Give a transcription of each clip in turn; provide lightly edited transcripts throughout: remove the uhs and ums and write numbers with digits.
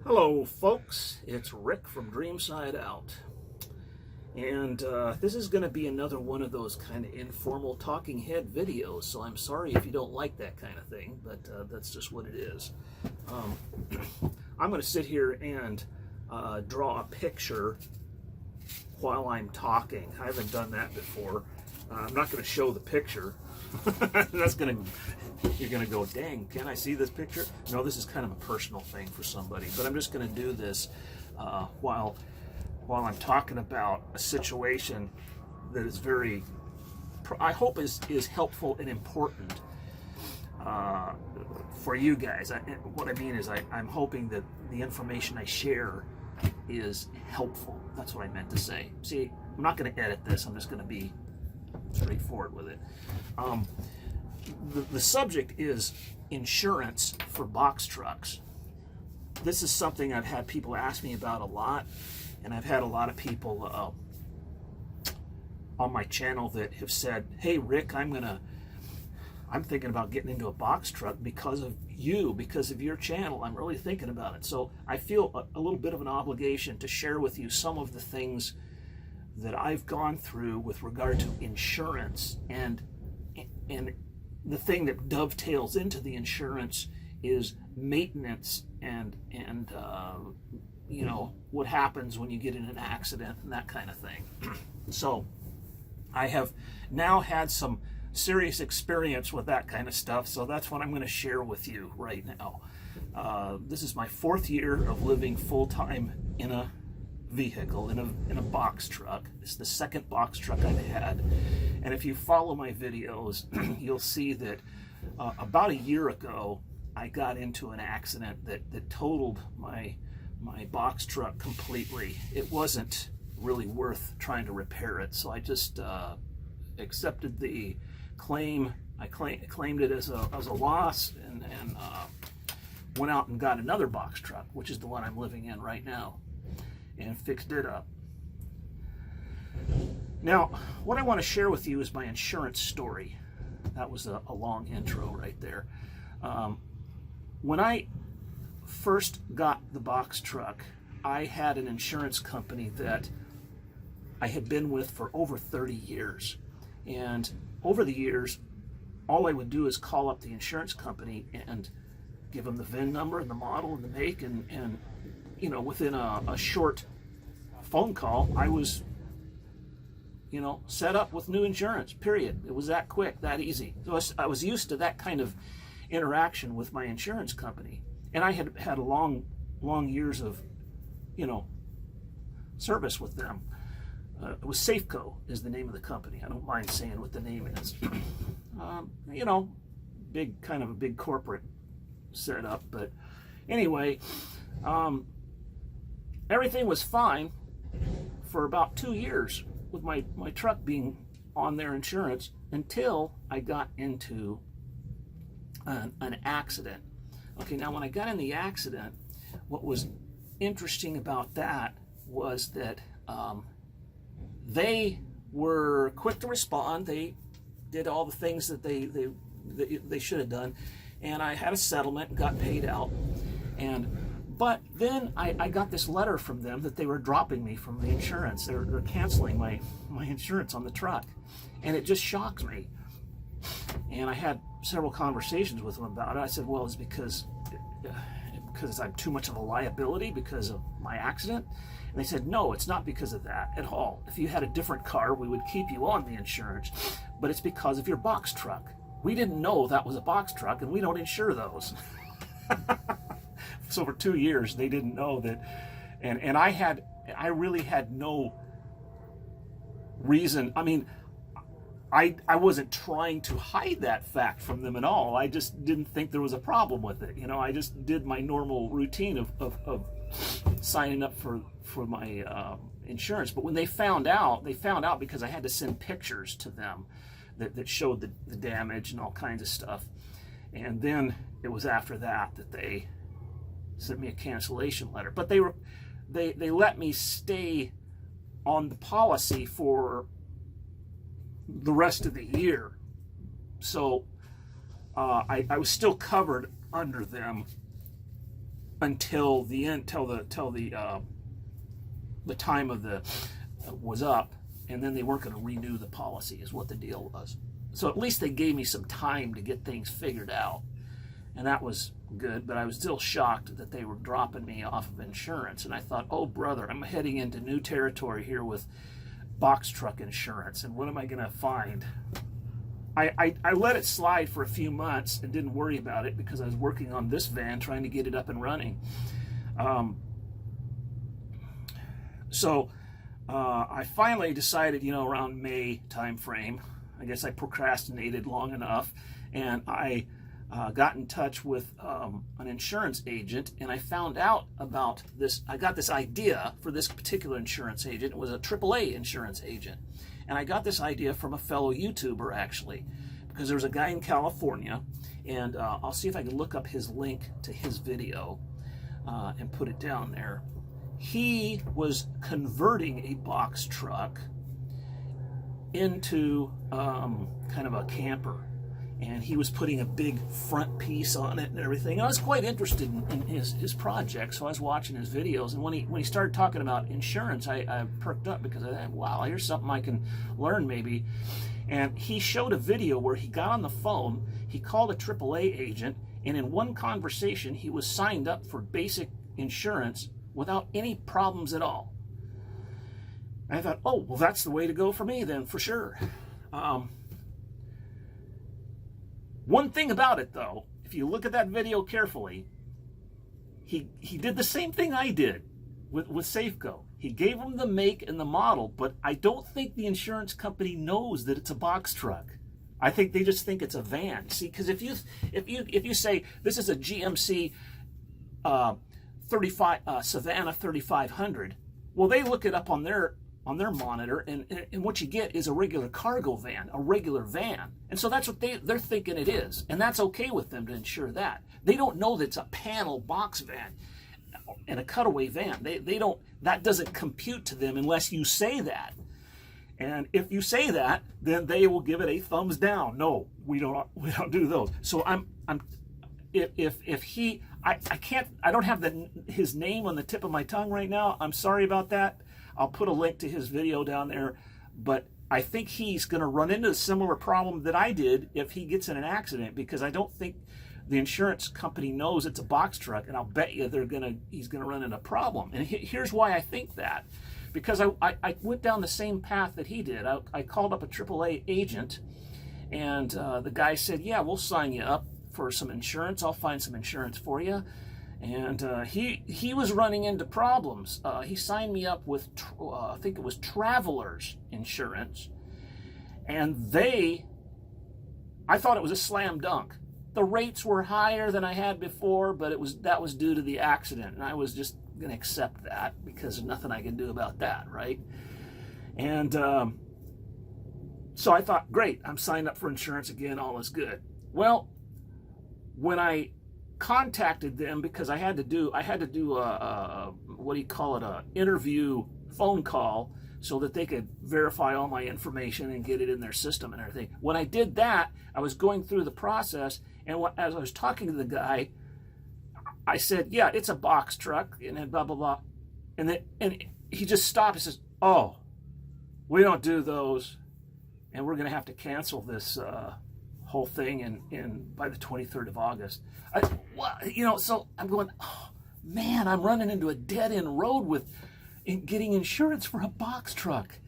Hello folks, it's Rick from Dreamside Out, and this is going to be another one of those kind of informal talking head videos, so I'm sorry if you don't like that kind of thing, but that's just what it is. I'm going to sit here and draw a picture while I'm talking. I haven't done that before. I'm not going to show the picture. You're gonna go, dang, can I see this picture? No, this is kind of a personal thing for somebody, but I'm just gonna do this while I'm talking about a situation that is very, I hope is helpful and important for you guys. What I mean is I'm hoping that the information I share is helpful. That's what I meant to say. See, I'm not gonna edit this, I'm just gonna be straightforward with it. The subject is insurance for box trucks. This is something I've had people ask me about a lot, and I've had a lot of people on my channel that have said, hey Rick, I'm thinking about getting into a box truck because of you, because of your channel. I'm really thinking about it. So I feel a little bit of an obligation to share with you some of the things that I've gone through with regard to insurance, and the thing that dovetails into the insurance is maintenance and you know, what happens when you get in an accident and that kind of thing. So I have now had some serious experience with that kind of stuff, so that's what I'm going to share with you right now. This is my 4th year of living full-time in a vehicle, in a box truck. It's the 2nd box truck I've had, and if you follow my videos you'll see that about a year ago I got into an accident that totaled my box truck completely. It wasn't really worth trying to repair it, so I just accepted the claim. I claimed it as a loss, and went out and got another box truck, which is the one I'm living in right now, and fixed it up. Now, what I want to share with you is my insurance story. That was a long intro right there. When I first got the box truck, I had an insurance company that I had been with for over 30 years. And over the years, all I would do is call up the insurance company and give them the VIN number and the model and the make, and you know, within a short phone call, I was, you know, set up with new insurance, period. It was that quick, that easy. So I was used to that kind of interaction with my insurance company. And I had had long years of, you know, service with them. It was Safeco is the name of the company. I don't mind saying what the name is. You know, kind of a big corporate setup. But anyway, everything was fine for about 2 years with my truck being on their insurance, until I got into an accident. Okay, now when I got in the accident, what was interesting about that was that they were quick to respond. They did all the things that they should have done, and I had a settlement and got paid out. But then I got this letter from them that they were dropping me from the insurance. They're canceling my insurance on the truck, and it just shocked me. And I had several conversations with them about it. I said, well, it's because I'm too much of a liability because of my accident. And they said, no, it's not because of that at all. If you had a different car, we would keep you on the insurance, but it's because of your box truck. We didn't know that was a box truck, and we don't insure those. So for 2 years, they didn't know that. And I really had no reason. I mean, I wasn't trying to hide that fact from them at all. I just didn't think there was a problem with it. You know, I just did my normal routine of signing up for my insurance. But when they found out because I had to send pictures to them that showed the damage and all kinds of stuff. And then it was after that they sent me a cancellation letter. But they let me stay on the policy for the rest of the year. So I was still covered under them until the end, till the time of the was up, and then they weren't going to renew the policy, is what the deal was. So at least they gave me some time to get things figured out, and that was good. But I was still shocked that they were dropping me off of insurance, and I thought, oh brother, I'm heading into new territory here with box truck insurance, and what am I going to find? I let it slide for a few months and didn't worry about it because I was working on this van, trying to get it up and running. I finally decided, around May time frame, I guess I procrastinated long enough, and I got in touch with an insurance agent, and I found out about this. I got this idea for this particular insurance agent. It was a AAA insurance agent. And I got this idea from a fellow YouTuber, actually, because there was a guy in California, and I'll see if I can look up his link to his video and put it down there. He was converting a box truck into kind of a camper, and he was putting a big front piece on it and everything. And I was quite interested in his project, so I was watching his videos. And when he started talking about insurance, I perked up because I thought, wow, here's something I can learn maybe. And he showed a video where he got on the phone, he called a AAA agent, and in one conversation, he was signed up for basic insurance without any problems at all. And I thought, oh, well, that's the way to go for me then, for sure. One thing about it, though, if you look at that video carefully, he did the same thing I did with Safeco. He gave them the make and the model, but I don't think the insurance company knows that it's a box truck. I think they just think it's a van. See, because if you say this is a GMC 35 Savannah 3500, well, they look it up on their monitor, and what you get is a regular cargo van, a regular van. And so that's what they're thinking it is. And that's okay with them to insure that. They don't know that it's a panel box van and a cutaway van. They don't, that doesn't compute to them unless you say that. And if you say that, then they will give it a thumbs down. No, we don't do those. So I don't have his name on the tip of my tongue right now. I'm sorry about that. I'll put a link to his video down there, but I think he's going to run into a similar problem that I did if he gets in an accident, because I don't think the insurance company knows it's a box truck, and I'll bet you he's going to run into a problem. And here's why I think that. Because I went down the same path that he did. I called up a AAA agent, and the guy said, yeah, we'll sign you up for some insurance. I'll find some insurance for you. And he was running into problems. He signed me up with, I think it was Travelers Insurance. And I thought it was a slam dunk. The rates were higher than I had before, but that was due to the accident. And I was just going to accept that because there's nothing I can do about that, right? And so I thought, great, I'm signed up for insurance again, all is good. Well, when I contacted them, because I had to do a what do you call it, a interview phone call, so that they could verify all my information and get it in their system and everything. When I did that, I was going through the process, and as I was talking to the guy, I said, yeah, it's a box truck, and then blah blah blah, and he just stopped and says, oh, we don't do those, and we're going to have to cancel this whole thing in by the 23rd of August. So I'm going, oh man, I'm running into a dead end road in getting insurance for a box truck.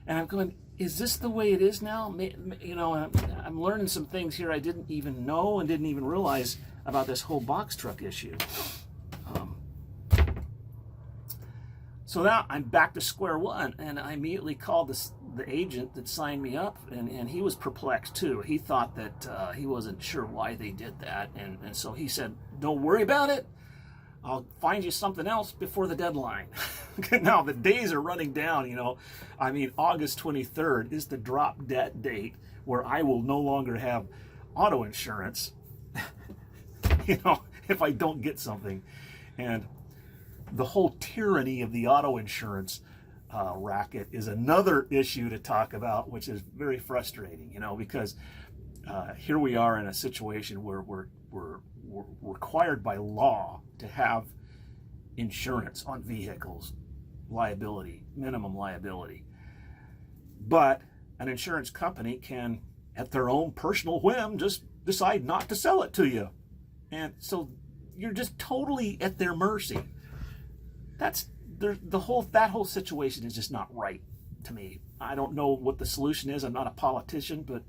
And I'm going, is this the way it is now? I'm learning some things here I didn't even know and didn't even realize about this whole box truck issue. So now I'm back to square one, and I immediately called the agent that signed me up, and he was perplexed too. He thought that he wasn't sure why they did that, and so he said, don't worry about it. I'll find you something else before the deadline. Now, the days are running down, August 23rd is the drop dead date where I will no longer have auto insurance, if I don't get something. And the whole tyranny of the auto insurance racket is another issue to talk about, which is very frustrating, because here we are in a situation where we're required by law to have insurance on vehicles, liability, minimum liability. But an insurance company can, at their own personal whim, just decide not to sell it to you. And so you're just totally at their mercy. That whole situation is just not right to me. I don't know what the solution is. I'm not a politician, but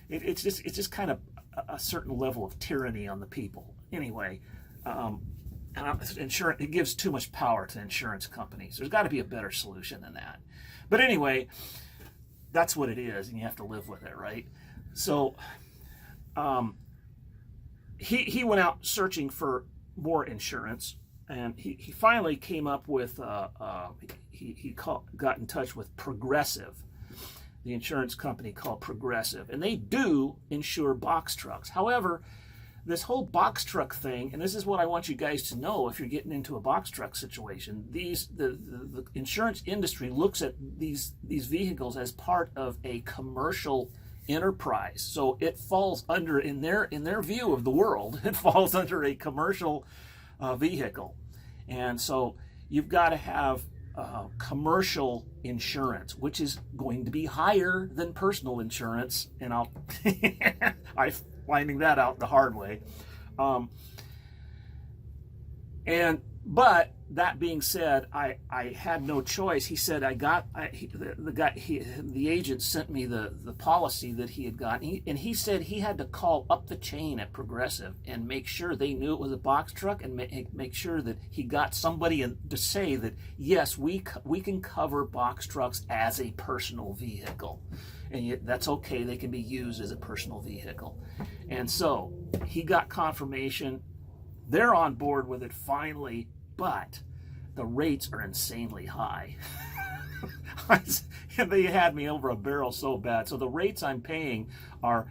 it's just kind of a certain level of tyranny on the people. Anyway, insurance, it gives too much power to insurance companies. There's got to be a better solution than that. But anyway, that's what it is, and you have to live with it, right? So he went out searching for more insurance, and he finally came up with got in touch with Progressive, the insurance company called Progressive, and they do insure box trucks. However, this whole box truck thing, and this is what I want you guys to know if you're getting into a box truck situation, the insurance industry looks at these vehicles as part of a commercial enterprise. So it falls under, in their view of the world, it falls under a commercial vehicle. And so you've got to have commercial insurance, which is going to be higher than personal insurance, and I'm finding that out the hard way. But that being said, I had no choice. He said the agent sent me the policy that he had gotten, and he said he had to call up the chain at Progressive and make sure they knew it was a box truck, and make sure that he got somebody to say that yes, we can cover box trucks as a personal vehicle, and yet that's okay. They can be used as a personal vehicle, and so he got confirmation. They're on board with it finally, but the rates are insanely high. And they had me over a barrel so bad. So the rates I'm paying are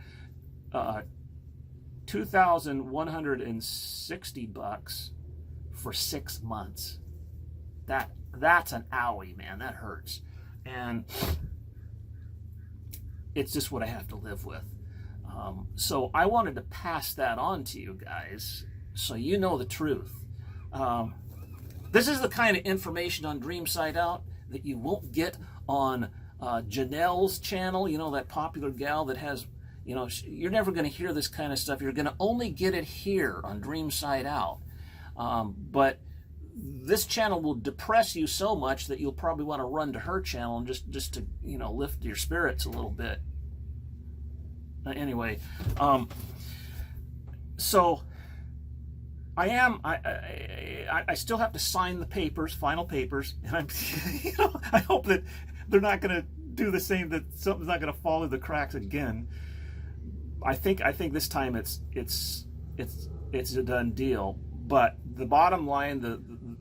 $2,160 for 6 months. That's an owie, man. That hurts. And it's just what I have to live with. So I wanted to pass that on to you guys, so you know the truth. This is the kind of information on Dream Side Out that you won't get on Janelle's channel, that popular gal that has, you're never going to hear this kind of stuff. You're going to only get it here on Dream Side Out. But this channel will depress you so much that you'll probably want to run to her channel and just to, lift your spirits a little bit. Anyway, so I still have to sign the papers, final papers, and I hope that they're not going to do the same, that something's not going to fall through the cracks again. I think this time it's a done deal. But the bottom line,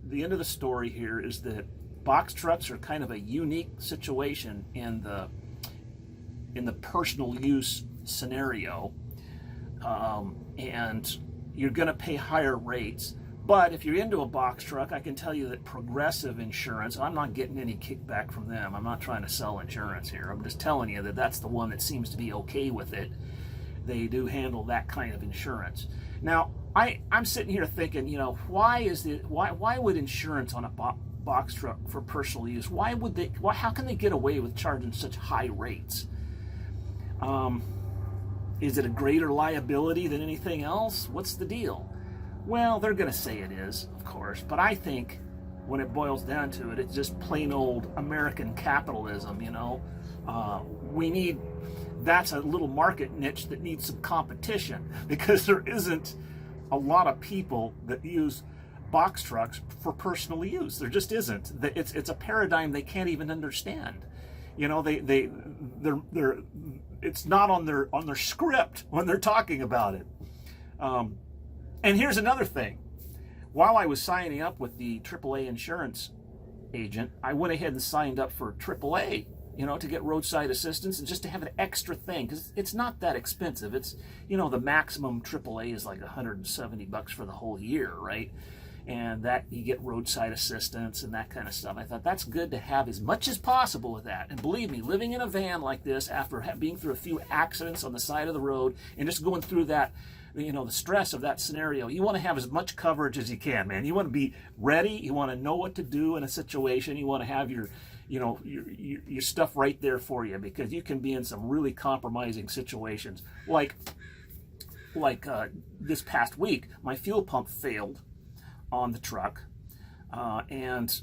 the end of the story here is that box trucks are kind of a unique situation in the personal use scenario, and you're going to pay higher rates. But if you're into a box truck, I can tell you that Progressive Insurance, I'm not getting any kickback from them. I'm not trying to sell insurance here. I'm just telling you that that's the one that seems to be okay with it. They do handle that kind of insurance. Now, I'm sitting here thinking, why would insurance on a box truck for personal use, how can they get away with charging such high rates? Is it a greater liability than anything else? What's the deal? Well, they're going to say it is, of course, but I think when it boils down to it, it's just plain old American capitalism, that's a little market niche that needs some competition, because there isn't a lot of people that use box trucks for personal use. There just isn't. It's a paradigm they can't even understand. It's not on their script when they're talking about it. And here's another thing. While I was signing up with the AAA insurance agent, I went ahead and signed up for AAA, to get roadside assistance and just to have an extra thing, because it's not that expensive. It's, the maximum AAA is like $170 for the whole year, right? And that you get roadside assistance and that kind of stuff. I thought that's good to have as much as possible with that. And believe me, living in a van like this, after being through a few accidents on the side of the road and just going through that the stress of that scenario. You want to have as much coverage as you can, man. You want to be ready. You want to know what to do in a situation. You want to have your stuff right there for you, because you can be in some really compromising situations. Like this past week, my fuel pump failed on the truck, and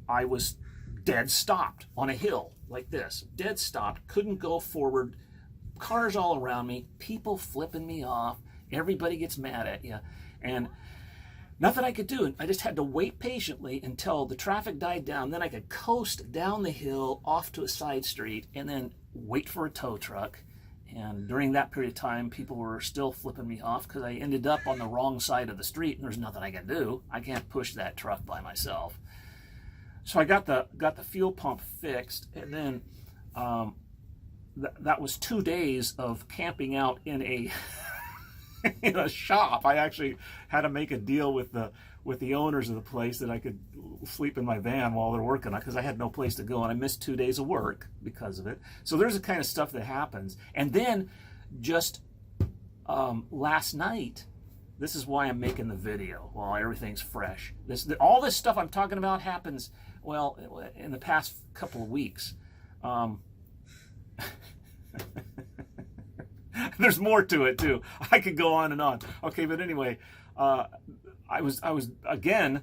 I was dead stopped on a hill like this. Dead stopped, couldn't go forward. Cars all around me, people flipping me off. Everybody gets mad at you, and nothing I could do. I just had to wait patiently until the traffic died down. Then I could coast down the hill off to a side street and then wait for a tow truck. And during that period of time, people were still flipping me off because I ended up on the wrong side of the street, and there's nothing I can do. I can't push that truck by myself. So I got the fuel pump fixed, and then that was 2 days of camping out in a in a shop. I actually had to make a deal with the owners of the place that I could sleep in my van while they're working on it, because I had no place to go, and I missed 2 days of work because of it. So there's the kind of stuff that happens. And then just last night, this is why I'm making the video while everything's fresh. All this stuff I'm talking about happens, well, in the past couple of weeks. There's more to it too. I could go on and on. Okay, but anyway, I was again.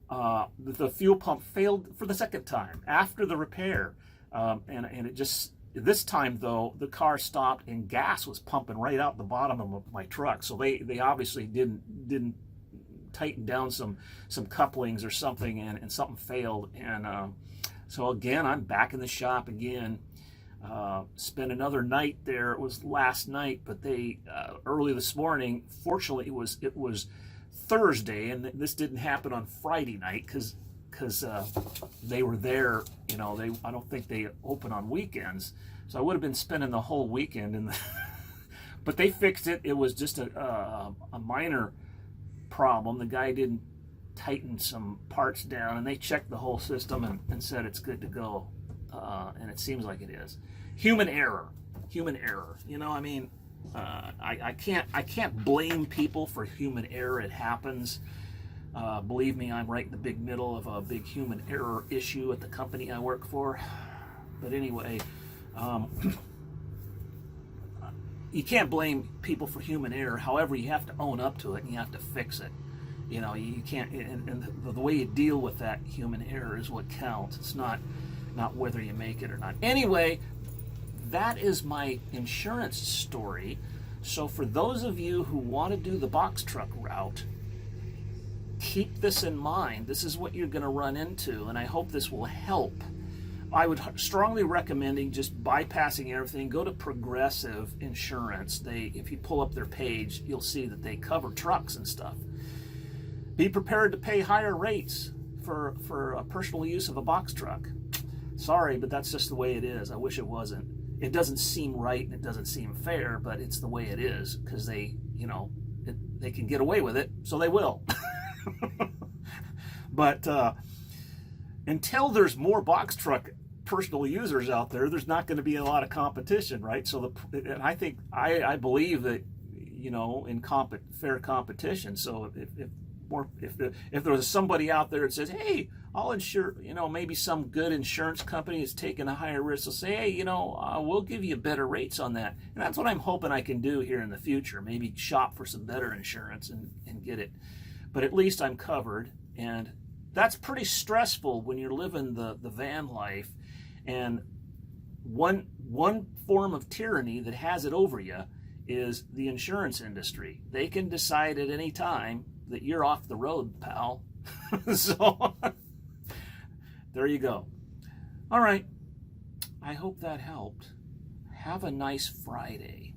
The fuel pump failed for the second time after the repair, and it just, this time though, the car stopped and gas was pumping right out the bottom of my truck. So they obviously didn't tighten down some couplings or something, and something failed. And so again, I'm back in the shop again. Spent another night there. It was last night, but they early this morning. Fortunately, it was Thursday, and this didn't happen on Friday night because they were there. I don't think they open on weekends, so I would have been spending the whole weekend but they fixed it. It was just a minor problem. The guy didn't tighten some parts down, and they checked the whole system and said it's good to go. And it seems like it is. Human error. I can't blame people for human error. It happens. Believe me, I'm right in the big middle of a big human error issue at the company I work for. But anyway, you can't blame people for human error. However, you have to own up to it and you have to fix it. You can't. And the way you deal with that human error is what counts. It's not whether you make it or not. Anyway, that is my insurance story. So for those of you who want to do the box truck route, keep this in mind. This is what you're going to run into, and I hope this will help. I would strongly recommend just bypassing everything. Go to Progressive Insurance. If you pull up their page, you'll see that they cover trucks and stuff. Be prepared to pay higher rates for personal use of a box truck. Sorry, but that's just the way it is. I wish it wasn't. It doesn't seem right and it doesn't seem fair, but it's the way it is, because they can get away with it, so they will. But until there's more box truck personal users out there, there's not going to be a lot of competition, right? So and I believe that in fair competition. So if there was somebody out there that says, hey, I'll insure, maybe some good insurance company is taking a higher risk. They'll say, hey, we'll give you better rates on that. And that's what I'm hoping I can do here in the future. Maybe shop for some better insurance and get it. But at least I'm covered. And that's pretty stressful when you're living the van life. And one form of tyranny that has it over you is the insurance industry. They can decide at any time that you're off the road, pal. So there you go. All right. I hope that helped. Have a nice Friday.